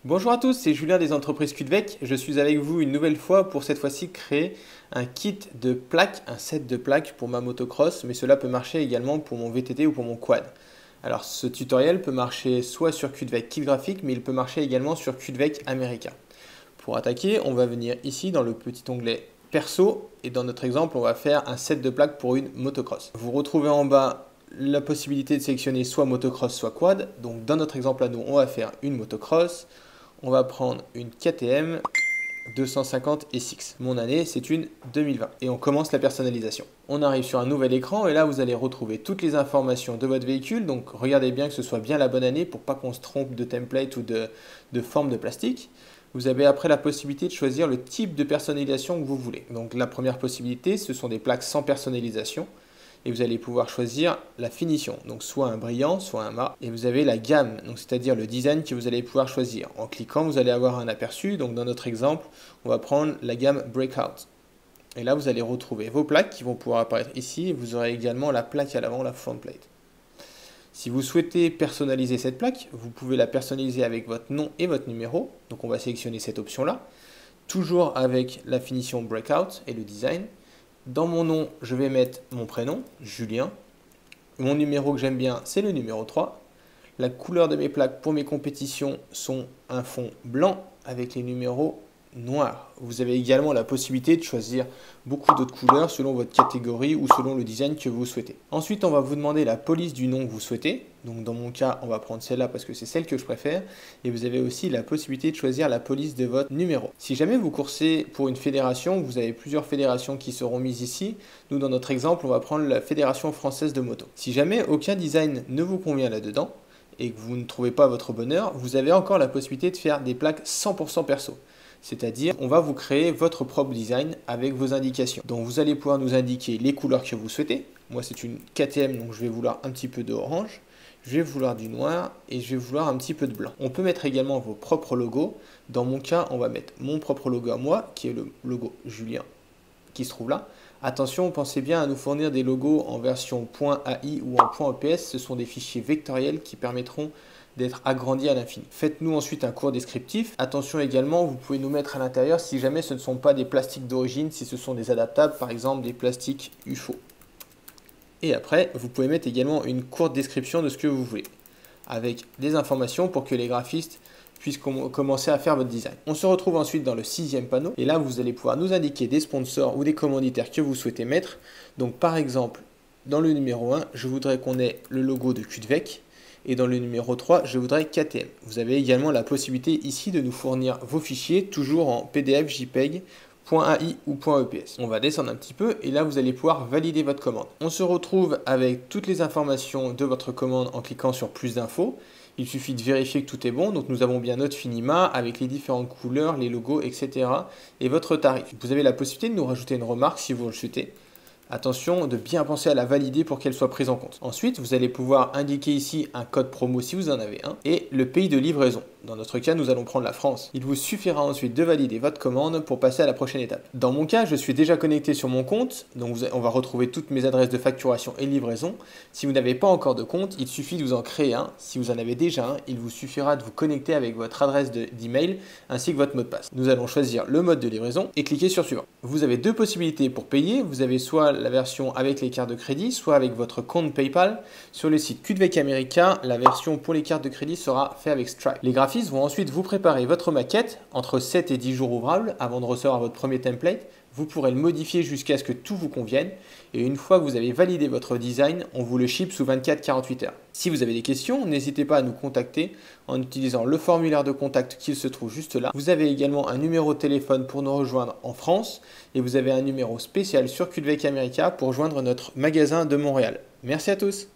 Bonjour à tous, c'est Julien des entreprises Cudvec. Je suis avec vous une nouvelle fois pour cette fois-ci créer un kit de plaques, un set de plaques pour ma motocross, mais cela peut marcher également pour mon VTT ou pour mon quad. Alors ce tutoriel peut marcher soit sur Cudvec Kit Graphique, mais il peut marcher également sur Cudvec America. Pour attaquer, on va venir ici dans le petit onglet Perso et dans notre exemple, on va faire un set de plaques pour une motocross. Vous retrouvez en bas la possibilité de sélectionner soit motocross, soit quad. Donc dans notre exemple à nous, on va faire une motocross. On va prendre une KTM 250 SX. Mon année, c'est une 2020. Et on commence la personnalisation. On arrive sur un nouvel écran et là, vous allez retrouver toutes les informations de votre véhicule. Donc, regardez bien que ce soit bien la bonne année pour pas qu'on se trompe de template ou de forme de plastique. Vous avez après la possibilité de choisir le type de personnalisation que vous voulez. Donc, la première possibilité, ce sont des plaques sans personnalisation. Et vous allez pouvoir choisir la finition, donc soit un brillant, soit un mat. Et vous avez la gamme, donc c'est-à-dire le design que vous allez pouvoir choisir. En cliquant, vous allez avoir un aperçu. Donc dans notre exemple, on va prendre la gamme Breakout. Et là, vous allez retrouver vos plaques qui vont pouvoir apparaître ici. Et vous aurez également la plaque à l'avant, la front plate. Si vous souhaitez personnaliser cette plaque, vous pouvez la personnaliser avec votre nom et votre numéro. Donc on va sélectionner cette option-là. Toujours avec la finition Breakout et le design. Dans mon nom, je vais mettre mon prénom, Julien. Mon numéro que j'aime bien, c'est le numéro 3. La couleur de mes plaques pour mes compétitions sont un fond blanc avec les numéros noirs. Vous avez également la possibilité de choisir beaucoup d'autres couleurs selon votre catégorie ou selon le design que vous souhaitez. Ensuite, on va vous demander la police du nom que vous souhaitez. Donc dans mon cas, on va prendre celle-là parce que c'est celle que je préfère. Et vous avez aussi la possibilité de choisir la police de votre numéro. Si jamais vous coursez pour une fédération, vous avez plusieurs fédérations qui seront mises ici. Nous, dans notre exemple, on va prendre la Fédération française de moto. Si jamais aucun design ne vous convient là-dedans et que vous ne trouvez pas votre bonheur, vous avez encore la possibilité de faire des plaques 100% perso. C'est-à-dire, on va vous créer votre propre design avec vos indications. Donc, vous allez pouvoir nous indiquer les couleurs que vous souhaitez. Moi, c'est une KTM, donc je vais vouloir un petit peu d'orange. Je vais vouloir du noir et je vais vouloir un petit peu de blanc. On peut mettre également vos propres logos. Dans mon cas, on va mettre mon propre logo à moi, qui est le logo Julien, qui se trouve là. Attention, pensez bien à nous fournir des logos en version .ai ou en .eps. Ce sont des fichiers vectoriels qui permettront d'être agrandis à l'infini. Faites-nous ensuite un court descriptif. Attention également, vous pouvez nous mettre à l'intérieur si jamais ce ne sont pas des plastiques d'origine, si ce sont des adaptables, par exemple des plastiques UFO. Et après, vous pouvez mettre également une courte description de ce que vous voulez, avec des informations pour que les graphistes puissent commencer à faire votre design. On se retrouve ensuite dans le 6e panneau, et là vous allez pouvoir nous indiquer des sponsors ou des commanditaires que vous souhaitez mettre. Donc par exemple, dans le numéro 1, je voudrais qu'on ait le logo de Cudvec, et dans le numéro 3, je voudrais KTM. Vous avez également la possibilité ici de nous fournir vos fichiers, toujours en PDF, JPEG, .ai ou .eps. On va descendre un petit peu et là vous allez pouvoir valider votre commande. On se retrouve avec toutes les informations de votre commande en cliquant sur plus d'infos. Il suffit de vérifier que tout est bon. Donc nous avons bien notre Finima avec les différentes couleurs, les logos, etc. et votre tarif. Vous avez la possibilité de nous rajouter une remarque si vous le souhaitez. Attention de bien penser à la valider pour qu'elle soit prise en compte. Ensuite, vous allez pouvoir indiquer ici un code promo si vous en avez un et le pays de livraison. Dans notre cas, nous allons prendre la France. Il vous suffira ensuite de valider votre commande pour passer à la prochaine étape. Dans mon cas, je suis déjà connecté sur mon compte, donc on va retrouver toutes mes adresses de facturation et de livraison. Si vous n'avez pas encore de compte, il suffit de vous en créer un. Si vous en avez déjà un, il vous suffira de vous connecter avec votre adresse d'email ainsi que votre mot de passe. Nous allons choisir le mode de livraison et cliquer sur suivant. Vous avez deux possibilités pour payer. Vous avez soit la version avec les cartes de crédit, soit avec votre compte PayPal. Sur le site Cudvec America, la version pour les cartes de crédit sera faite avec Stripe. Les graphistes vont ensuite vous préparer votre maquette entre 7 et 10 jours ouvrables avant de recevoir votre premier template. Vous pourrez le modifier jusqu'à ce que tout vous convienne. Et une fois que vous avez validé votre design, on vous le ship sous 24-48 heures. Si vous avez des questions, n'hésitez pas à nous contacter en utilisant le formulaire de contact qui se trouve juste là. Vous avez également un numéro de téléphone pour nous rejoindre en France et vous avez un numéro spécial sur Cudvec America pour joindre notre magasin de Montréal. Merci à tous!